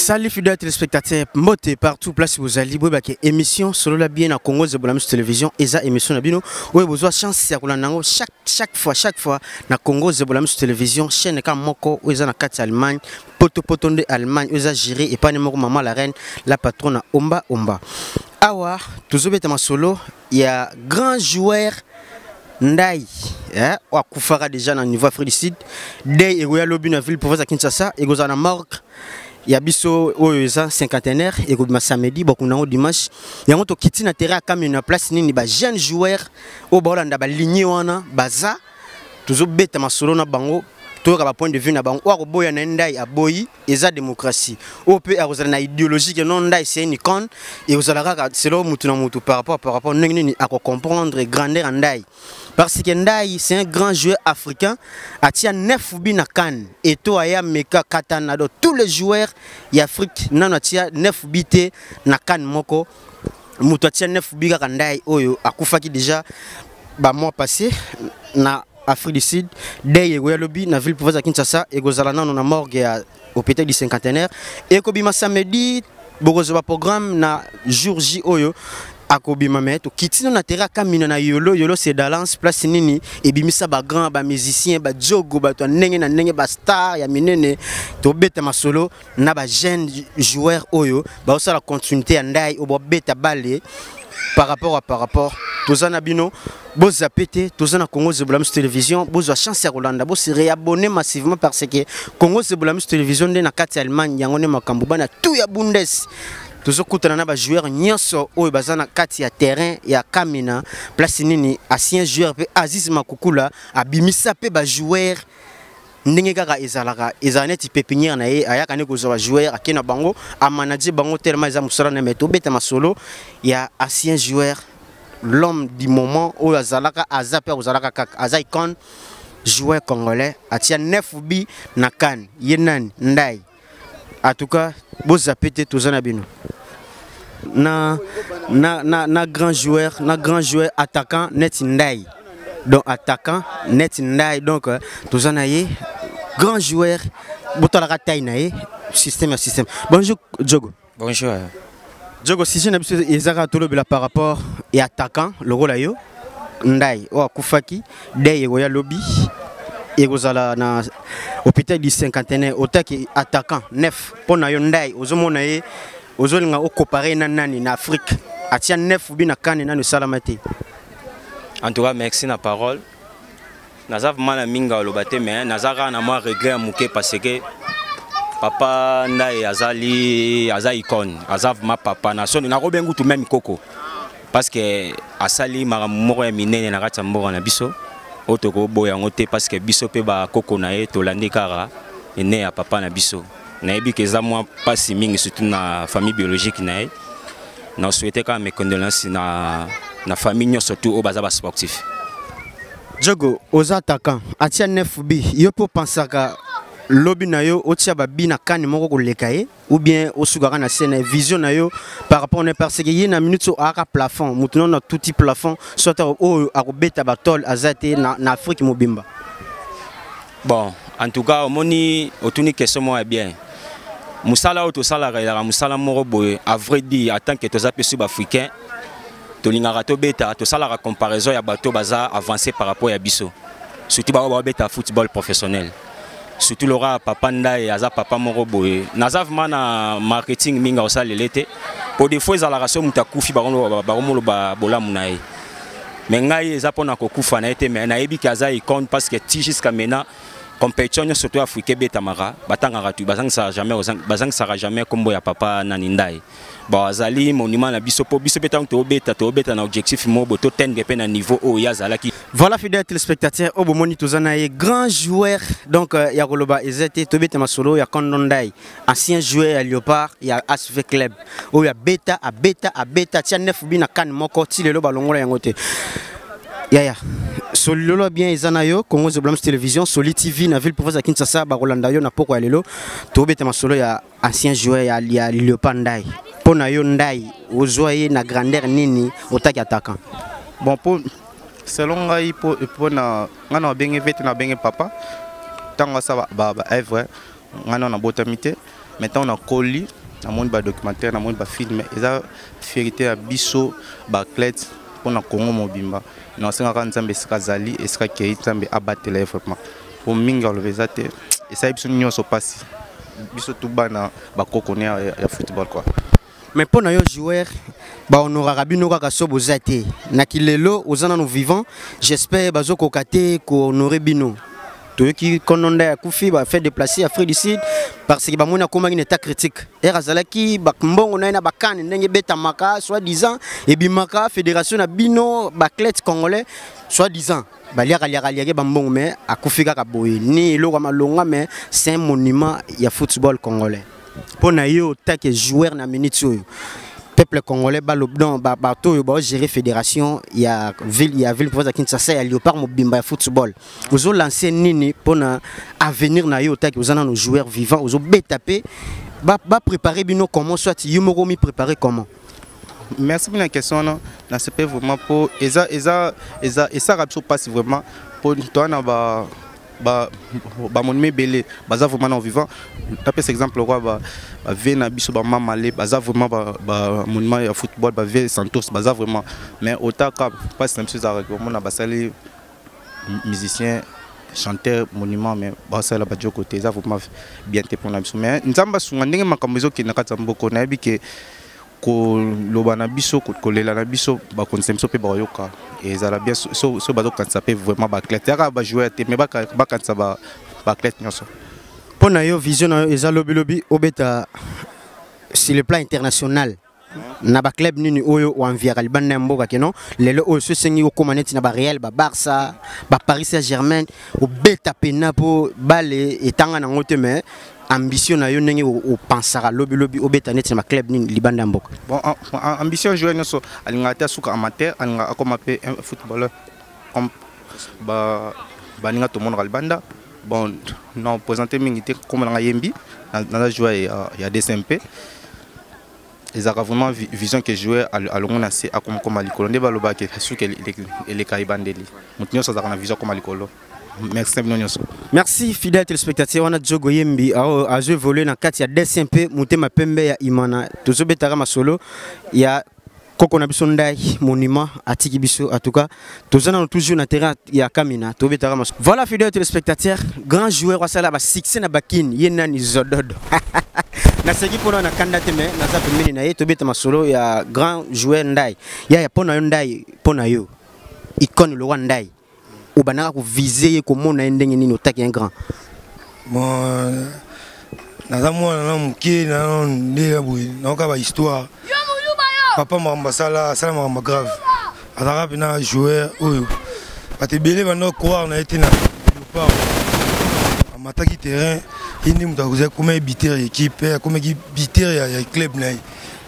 Salut fidèles téléspectateurs, moté partout place où vous allez, vous avez émission sur la bien à Congo de la télévision et ça émission nabino où vous avez chance à rouler chaque fois na Congo de la télévision chaîne comme moko où ils ont na carte Allemagne poto de Allemagne où ils ont géré et pas numéro maman la reine la patronne Omba. Awa toujours bête solo il y a grand joueur Ndai wa kufara déjà na niveau Afrique du Sud dès et goya lobi na ville province Kinshasa et goza na Maroc. Il y a biso oyo cinquantenaire et ko samedi beaucoup na dimanche yango to kiti na terrain comme une place nini ba jeune joueur o ba olanda ba ligne wana baza toujours beta masolo na bango to ka ba point de vue na bango o boya na Ndai aboyi eza démocratie o pe a na idéologie que non Ndai c'est une icône et vous allez selon mutu na mutu par rapport nini à comprendre grandeur Ndai. Parce que Ndai, c'est un grand joueur africain. Atia 9 bi na CAN. Et toi, ya meka katana do tous les joueurs d'Afrique. Nan atia 9 bité na CAN moko. Mutu atia 9 bi ka Ndai oyo akufaki déjà ba mois passé na Afrique du Sud. Dès que lobi na ville province Kinshasa et gozala nano na morgue à hôpital du cinquantenaire. Et ko bima samedi bogozo ba programme na jour J oyo. Akobi mameto kitino na terra kamina na yolo c'est dalance place nini et bimisa ba grand ba musicien ba jogo ba to ndenge ba star ya minene to beta masolo na ba jeune joueur oyo ba osala continuité ya Ndai o beta balé par rapport tozana bino boza pété tozana Congo Zebulamus télévision boza chance ya Rolanda bo se réabonner massivement parce que Congo Zebulamus télévision de na kati Allemagne yango ne makambo bana tout ya Bundes. Toujours kutana na ba joueur nyonso oyo bazana kati ya terrain ya Kamina place nini ancien joueur pe Aziz Makukula abimisa pe ba joueur ndenge kaka ezaneti pépinière na ye ayaka ne ko joueur akena bango a manager bango tellement za musala na meto beta masolo ya ancien joueur l'homme du moment oyo azalaka azape ozalaka kaka azaikon joueur congolais atia 9 bi na CAN yenani Ndai. En tout cas, boza pété tozana bino. Na grand joueur attaquant net Ndai. Donc attaquant net Ndai donc tozana ye grand joueur botala taille na ye système. Bonjour Djogo. Bonjour. Djogo si je n'ai pas ezaka tolo bila par rapport et attaquant le rôle yo Ndai o kufaki dès ya lobby. Et vous allez na hôpital du cinquantenaire otaki attaquant 9 pour na Ndai ozomona ye ozolinga comparer na nani na Afrique atia 9 bi na CAN na no salamati. En tout cas merci na parole naza vraiment minga lobate mais nazaka na moi regret muke parce que papa Ndai aza icône aza ma papa na soni na robengu tout même koko parce que asali maramomo ya minene na kati mboka na biso otoko boya ngote parce que biso pe ba koko na ye to landi kara ene ya papa na biso na yebi ke za moi pas si mingi surtout na famille biologique na ye na souhaiter ka mes condoléances na famille surtout au baza ba sportif. Djogo aux attaquants atia 9 bi yo pour penser ka lobi na yo otia ba bi na CAN moko ko lekaye ou bien osugara na scène vision na yo par rapport ne parce que yena minute so aka plafond mutuno na tout type plafond soit o akobeta ba tol azate na Afrique mobimba. Bon en tout cas omoni otuni question moi bien musala auto sala la musala moko boye à vrai dire en tant que tozape sub africain to lingara to beta to sala la comparaison ya bato baza avancé par rapport ya biso surtout ba beta football professionnel. Surtout Laura papa Ndai aza papa moko boye naza vraiment na marketing minga osala lete pour des fois la ration mutakufi baromo ba bolamu na ye mais ngai eza pona kokufa na ete mais na yebi kaza icône parce que ti jusqu'à maintenant compétition surtout africain beta mara batanga tu bazang sera jamais comme ya papa na Ndai ba azali monument na biso po biso beta to beta na objectif mo boto tenge pe na niveau o yazala ki. Voilà fidèles téléspectateurs au bomoni tozana ye grand joueur donc ya koloba ezete to beta masolo ya Ndai ancien joueur à Léopard ya ASV club o ya beta tia 9 bi na CAN moko ti lelo balongola yango te. Ya solilo bien ezana yo Congo Zebulamus télévision Soli TV na ville province Kinshasa ba Rolanda yo na poko ya lelo to beta masolo ya ancien joueur ya Léopard Ndai. Pona yo Ndai ozoye na grandeur nini otaki attaquant. Bon pour selon ngai pour na bengi vete na bengi papa tanga ça ba vrai ngana na botamité maintenant on a collé na monde ba documentaire na monde ba film eza vérité ya biso ba athlète pour na Congo mobimba na senga ka nzambe sika zali esika kei nzambe abatela vraiment pour minga olvezate et ça biso nyonso pasi biso tout bana ba kokone ya football quoi. Mais pour nos joueurs, on aura rabino kaka sobo zate. Na kilelo ozana no vivant, j'espère bazo kokate ko honorer bino. Toi qui kononda ya kufi ba fait déplacer Afrique du Sud parce que ba mona koma une état critique. Erazalaki ba mbongo na bakane ndenge beta maka soit disant et bimaka fédération na bino ba athlète congolais soit disant baliaka liaka ba mbongo mais akufi kaka boye ni lo kama longa mais c'est un monument ya football congolais. Pour nayo take joueur na minute peuple congolais balobdon bato ba gérer fédération il y a ville pour ça Kinshasa ya Léopard Mobimba football vous ont lancé nini pour na avenir nayo take vous en nos joueurs vivants vous ont bétapé ba préparer bino comment soit yumoko mi préparer comment. Merci pour la question non na c'est pas vraiment pour eza rapso passe vraiment pour toi na ba mon belé baza vraiment vivant taper cet exemple quoi ba vena biso ba mamalé baza vraiment ba monument ya football ba ve Santos baza vraiment mais otaka pas c'est même chose avec mon basali musicien chanteur monument mais basa la badjo côté ça vraiment bien te pour la biso mais nzamba sunga ndenge makambo ki na kata mboko na bi ke ko lobana biso ko lela na biso ba conception pe ba yoka et ça la bien so bazo quand ça peut vraiment ba clétera ba jouer mais ba quand ça ba clét nyonso pour na yo vision na eza lobi obeta sur le plan international na ba club nini oyo o enviral bana mboka keno lelo o so sengi o komaneti na ba Real ba Barça ba Paris Saint-Germain o beta pena po bale etanga na ngote mais ambition na yo ndenge o pensara lobi obeta net na club ni libanda mboka. Bon ambition jouer nyonso alinga ta suka amateur alinga akoma pe un footballeur comme ba ninga to mona libanda bon non présenter mingité comme na yembi na jouer il y a DSMP ils ont vraiment vision que jouer à l'ongona c'est comme alikolo ndeba loba ke suka ele kaibandeli mutinyo ça na vision comme alikolo. Merci fidèle téléspectateur on a Jogo Yembi a joué voler dans 4 il y a DSMP Mutema Pembe ya Imana tozo betara masolo il y a Koko na biso ndai monument atiki biso en tout cas tozana toujours na terrain ya Kamina to betara masolo. Voilà fidèle téléspectateur grand joueur wa sala ba succès na bakine yena ni zododo na seki pona na kandate me na za pembeni na ye to betama masolo ya grand joueur ndai ya pona yo ndai pona yo icône le ndai ou banaka ko viser ko mona ndenge nini otaki un grand bon naza mwana na muke na ndé boy na ka ba histoire papa mambasala sala mamba grave azaka bina joueur oyo batebele bana croire na été na pas amataki terrain indi mutakuza comme biteur équipe comme biteur ya club na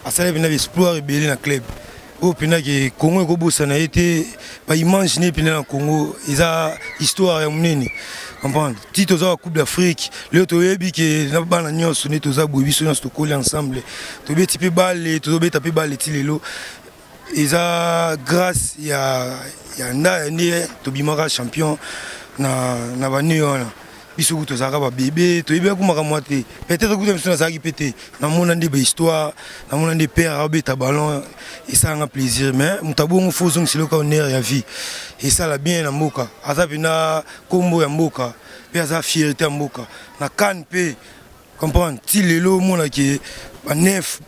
asala bina espoir belé na club au pena que Congo ko bossa na été ba imaginer pena na Congo eza histoire ya munene comprendre tito za coupe d'Afrique le to yebi que na bana nyonso ne to za bobiso nyonso to coller ensemble to beti pe balle to beta pe balle ti lelo eza grâce ya nda ne to bimaka champion na ba niona biso to zaka ba bébé to yebi ko makamwate peut-être que ça zaki pété na mona ndi ba histoire na mona ndi père abeta ballon et ça a un plaisir mais mutabo mo fozong silo ka honneur ya vie et ça la bien na mboka aza bina kombo ya mboka pe aza fierté ya mboka na kan pe comprendre ti lelo mona ke ba neuf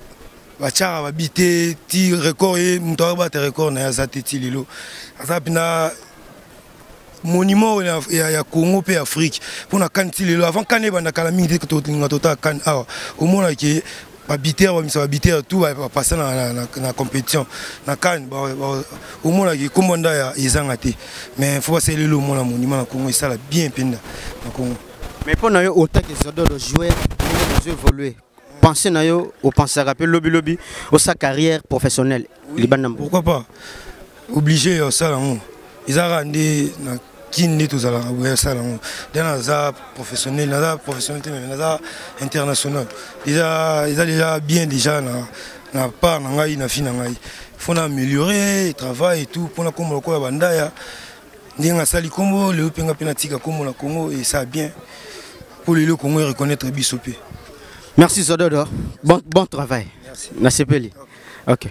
ba chara ba bité ti record et mutabo ba te record na za ti lelo aza bina monument ya Congo pe Afrique pour na kan ti lelo avant kan e bana kala mingi to tinga to ta kan au mona ke habiter tout va passer na compétition na kan au moins qui commanda ya izangate mais faut passer le monde na monument na Congo ça la bien penda na Congo mais pour nayo autant que zodo jouer de évoluer penser nayo au penser rappeler lobby au sa carrière professionnelle libanam pourquoi pas obligé ça là ils a rendu na kindi to zala ouais ça là dans za professionnel mais za international ils a déjà bien déjà na part na ngai na fina ngai faut améliorer travail et tout pour na comme ko bandaya ndinga sali kombo le penga penatika comme na Congo et ça bien pour le Congo reconnaître bisopé. Merci Zododo. Bon travail. Merci. Ok.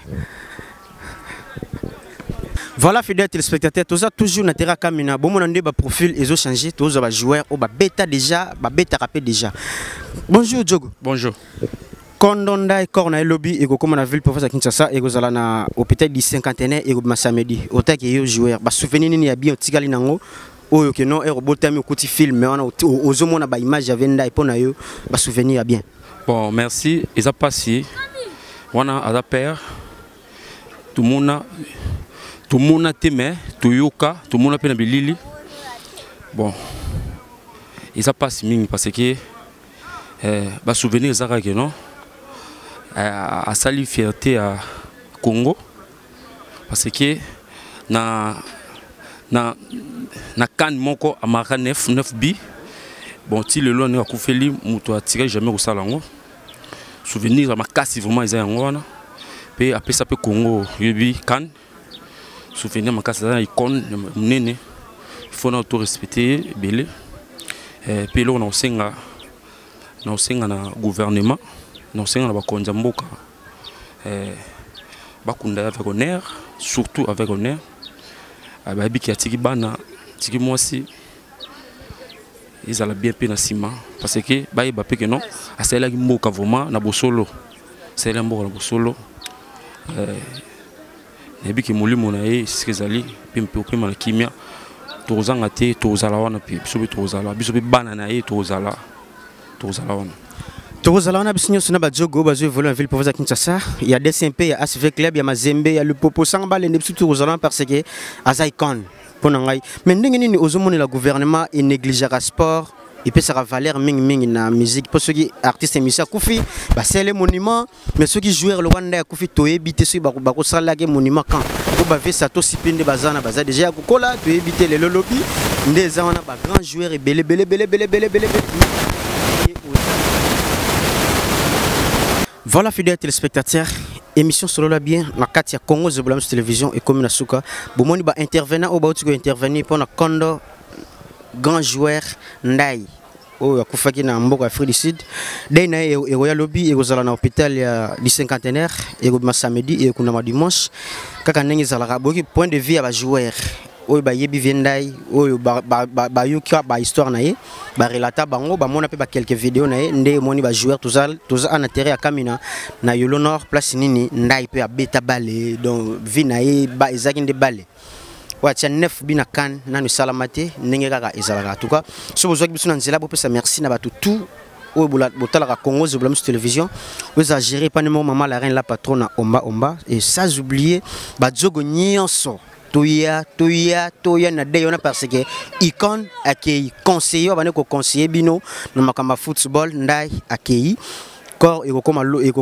Voilà, fidèles téléspectateurs, tous toujours na terra kamina. Bon, mon profil ils ont changé. Tous les joueurs au bêta déjà, bêta rapé déjà. Bonjour Djogo. Bonjour. Kondonda et Corna lobby et comme na ville professeur Kinshasa et gozala na hôpital du cinquantenaire et go samedi. Autant que yo joueur, ba souvenir ni ya bien tigali nango. Oyo ke non e robotami okuti film mais on a ozomona ba image ya venda ipona yo ba souvenir ya bien. Bon, merci. Ils ont passé. On a à la paire. Tout le monde a témé, tout le monde a peine Lili. Bon, ils ont passé parce que bah souvenir ça que non à saluer fierté à Congo parce que na can moko à marqué 9 bi. Bon, si le long a coufeli, muto a tiré jamais au salon. Souvenir à ma casse vraiment ils ont puis après ça peut Congo yebi can. Souvenir ma casse à icône nene. Il faut nous respecter belé. Puis là on enseigna na gouvernement, on enseigna na bakonja mboka. Bakunda avec honneur, surtout avec honneur. Babi qui a tiki bana, tiki moi aussi. Ils allaient bien peine à ciment parce que bah il que non à celle qui mboka vraiment na bosolo c'est là mboka na bosolo et puis que moli monae c'est que zali puis peu na kimia tozanga te tozala wana puis biso tozala biso banana e tozala wana Tozala wana bisinyo sona ba Djogo ba voler en ville professeur Kinshasa il y a des SMP il y a ASV club il y a Mazembe il y a le Popo Sangba les neps tozala parce que azaikon. Mais ndenge ozomoni la gouvernement et négligera sport et peut ça valeur ming na musique pour ceux qui artistes musiciens Koufi bah c'est les monuments mais ceux qui jouent le Rwanda ya Koufi to éviter ceux bako sala ke monument quand ko ba vesa to sipinde bazana baza déjà kokola to éviter les lobby ndeza wana ba grand joueur et belé. Voilà fidèles téléspectateurs. Émission solo la bien na kati ya Congo Zebola télévision et comme na suka bomoni ba intervenant au ba intervenir pour na Kondo grand joueur Ndai o ya kufaki na mboka Afrique du Sud dai na e ya lobby e kozala na hôpital ya du cinquantenaire e ko ma samedi e ko na dimanche kaka ndenge zala boki point de vue ya ba joueur oyo ba yebi vendai oyo ba yuka ba histoire na ye ba relata bango ba mona pe ba quelques vidéos na ye nde moni ba joueur toza en intérêt à Kamina na Yolo Nord place nini ndai pe a beta balé donc vi na ye ba ezaki nde balé wa tia 9 bina kan nanu salamate ndenge kaka ezalaka en tout cas so bozo ki biso na nzela bo pesa merci na ba tout oyo botala ka Congo Zebola télévision vous a géré pas némo maman la reine la patronne omba et sans oublier ba Djogo nyonso Toya na deyona parce que icône accueilli conseiller ba ne ko conseiller bino na makamba football ndai accueilli corps et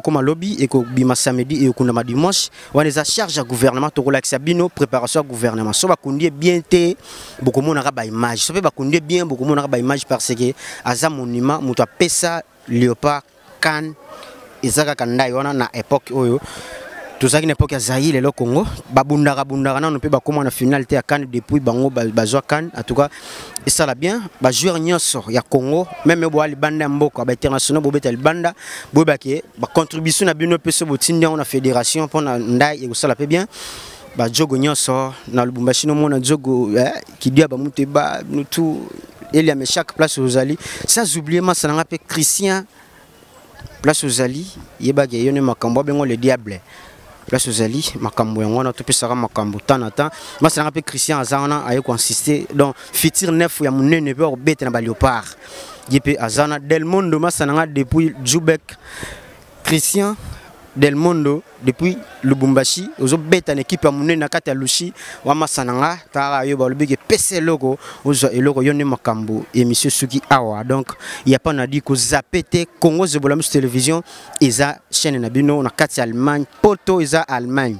koma lobby et ko bima samedi et ko na dimanche on les a charge à gouvernement to relaxa bino préparation à gouvernement so ba kundie bien te beaucoup mona ba image so ba kundie bien beaucoup mona ba image parce que aza monument muto pesa léopard kan ezaka kandai wana na époque oyo tout ça qui n'est pas qu'à Zaïre le Congo babundara non peut ba comment na finalité à Cannes depuis bango bazwa Cannes en tout cas et ça la bien ba joueur nyonso ya Congo même bo ali banda mboko ba international bo betel banda bo ba ke ba contribution na bino pe so botindi on a fédération pour na ndai et ça la peut bien ba Djogo nyonso na Lubumbashi no mona Djogo qui dit ba muteba nous tout il y a chaque place aux ali ça oublier ma ça na pe Christian place aux ali yeba ke yone makambo bengo le diable place aux ali makambo yango na to pesaka makambo tanata masanga pe Christian azana aye consister donc fitir neuf ya munene pe obete na ba léopard yepe azana del mondo masanga depuis Djoubek Christian del mondo depuis Lubumbashi ozo beta na équipe ya munene na kati ya Lushi wa masananga tara yo ba lobike pese logo ozo eloko yone makambo et monsieur Suki awa donc il y a pas na dit ko zapete Congo Zebola télévision eza chaîne na bino na kati ya Allemagne poto eza Allemagne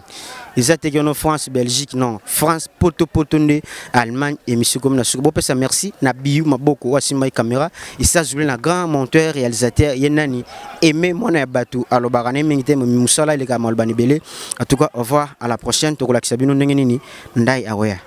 eza tegono France Belgique non France poto nde Allemagne et monsieur comme na suko bo pesa merci na biyu maboko wa simba caméra et ça zoulé na grand monteur réalisateur yenani aimé mona batu alobarane mingite musala ile ka malbani belé en tout cas au revoir à la prochaine to ko la kisabino ndenge nini ndai aweya